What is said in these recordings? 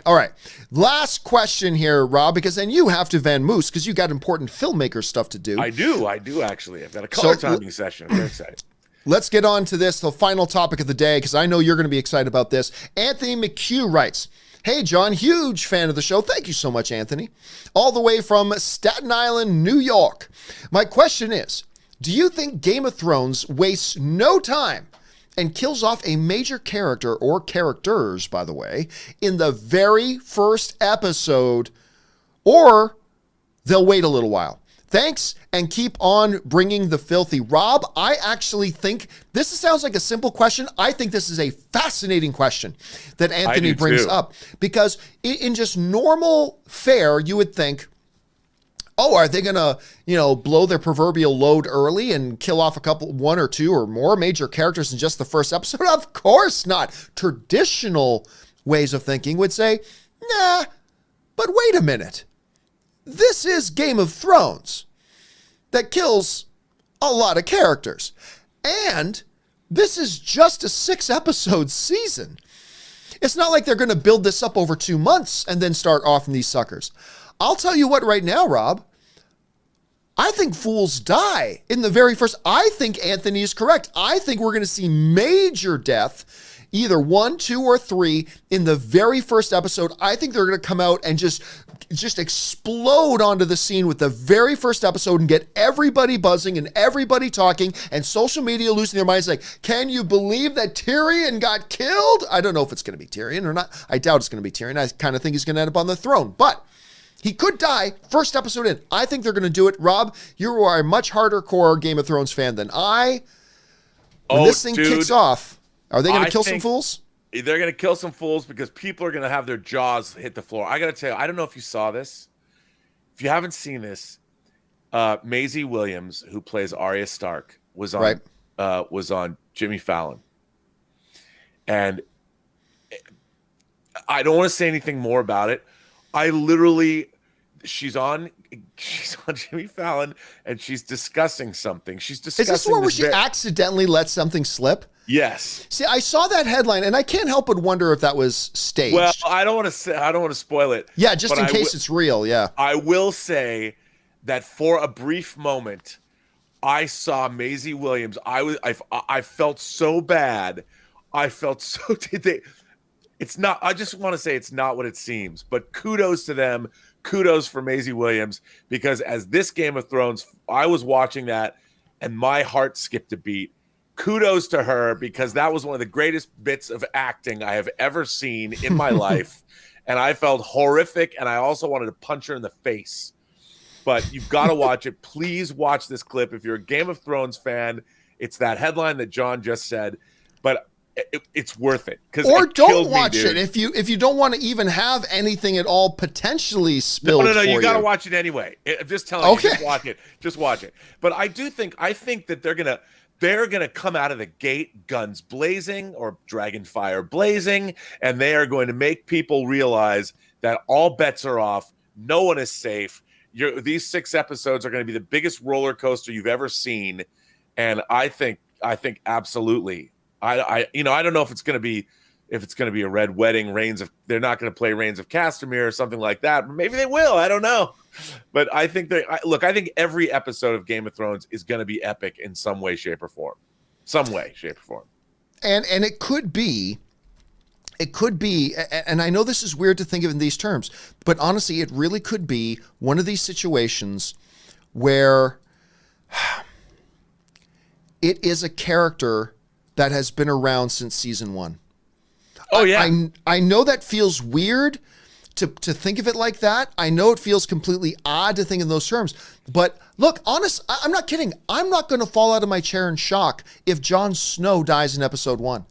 All right. Last question here, Rob, because then you have to Van Moose because you got important filmmaker stuff to do. I do actually. I've got a color timing session. I'm very excited. Let's get on to this, the final topic of the day, because I know you're going to be excited about this. Anthony McCue writes, "Hey, John, huge fan of the show. Thank you so much, Anthony. All the way from Staten Island, New York. My question is, do you think Game of Thrones wastes no time and kills off a major character, or characters, by the way, in the very first episode, or they'll wait a little while? Thanks, and keep on bringing the filthy." Rob, I actually think this sounds like a simple question. I think this is a fascinating question that Anthony brings up, because in just normal fare, you would think, oh, are they going to, blow their proverbial load early and kill off one or two or more major characters in just the first episode? Of course not. Traditional ways of thinking would say, nah, but wait a minute. This is Game of Thrones that kills a lot of characters. And this is just a 6-episode season. It's not like they're going to build this up over 2 months and then start offing these suckers. I'll tell you what right now, Rob, I think fools die in the very first. I think Anthony is correct. I think we're going to see major death, either 1, 2, or 3 in the very first episode. I think they're going to come out and just explode onto the scene with the very first episode and get everybody buzzing and everybody talking and social media losing their minds like, can you believe that Tyrion got killed? I don't know if it's going to be Tyrion or not. I doubt it's going to be Tyrion. I kind of think he's going to end up on the throne, but he could die first episode in. I think they're going to do it. Rob, you are a much harder core Game of Thrones fan than I. When this thing kicks off, are they going to kill some fools? They're going to kill some fools because people are going to have their jaws hit the floor. I got to tell you, I don't know if you saw this. If you haven't seen this, Maisie Williams, who plays Arya Stark, was on Jimmy Fallon. And I don't want to say anything more about it. She's on Jimmy Fallon and she's discussing something. Is this the one where she accidentally let something slip? Yes. See, I saw that headline and I can't help but wonder if that was staged. Well, I don't want to spoil it. Yeah, just in case it's real. Yeah. I will say that for a brief moment, I saw Maisie Williams. I felt so bad. I felt so. It's not. I just want to say it's not what it seems. But kudos to them. Kudos for Maisie Williams, because as this Game of Thrones, I was watching that and my heart skipped a beat. Kudos to her, because that was one of the greatest bits of acting I have ever seen in my life. And I felt horrific, and I also wanted to punch her in the face. But you've got to watch it. Please watch this clip. If you're a Game of Thrones fan, it's that headline that John just said. But it's worth it. Or don't watch it if you don't want to even have anything at all potentially spilled. No. You got to watch it anyway. I'm just telling you, just watch it. But I think that they're gonna come out of the gate guns blazing or dragon fire blazing, and they are going to make people realize that all bets are off. No one is safe. These 6 episodes are going to be the biggest roller coaster you've ever seen, and I think absolutely. I don't know if it's going to be a red wedding, they're not going to play Reigns of Castamere or something like that. Maybe they will. I don't know. But I think I think every episode of Game of Thrones is going to be epic in some way, shape, or form. And it could be, and I know this is weird to think of in these terms, but honestly, it really could be one of these situations where it is a character that has been around since season 1. Oh, yeah. I know that feels weird to think of it like that. I know it feels completely odd to think in those terms. But look, I'm not kidding. I'm not going to fall out of my chair in shock if Jon Snow dies in episode 1.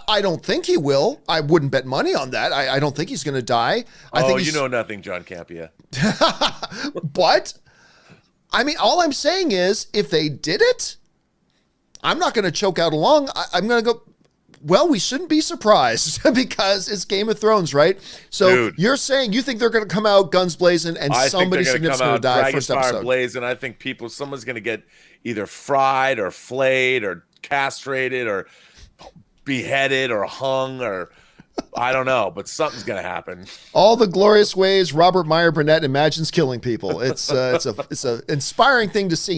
I don't think he will. I wouldn't bet money on that. I don't think he's going to die. I think you know nothing, John Campea. But, I mean, all I'm saying is if they did it, I'm not going to choke out along. I'm going to go, well, we shouldn't be surprised because it's Game of Thrones, right? So Dude, you're saying you think they're going to come out guns blazing and somebody significant's going to die first episode. Blazing. I think someone's going to get either fried or flayed or castrated or beheaded or hung or I don't know, but something's gonna happen. All the glorious ways Robert Meyer Burnett imagines killing people. It's a inspiring thing to see.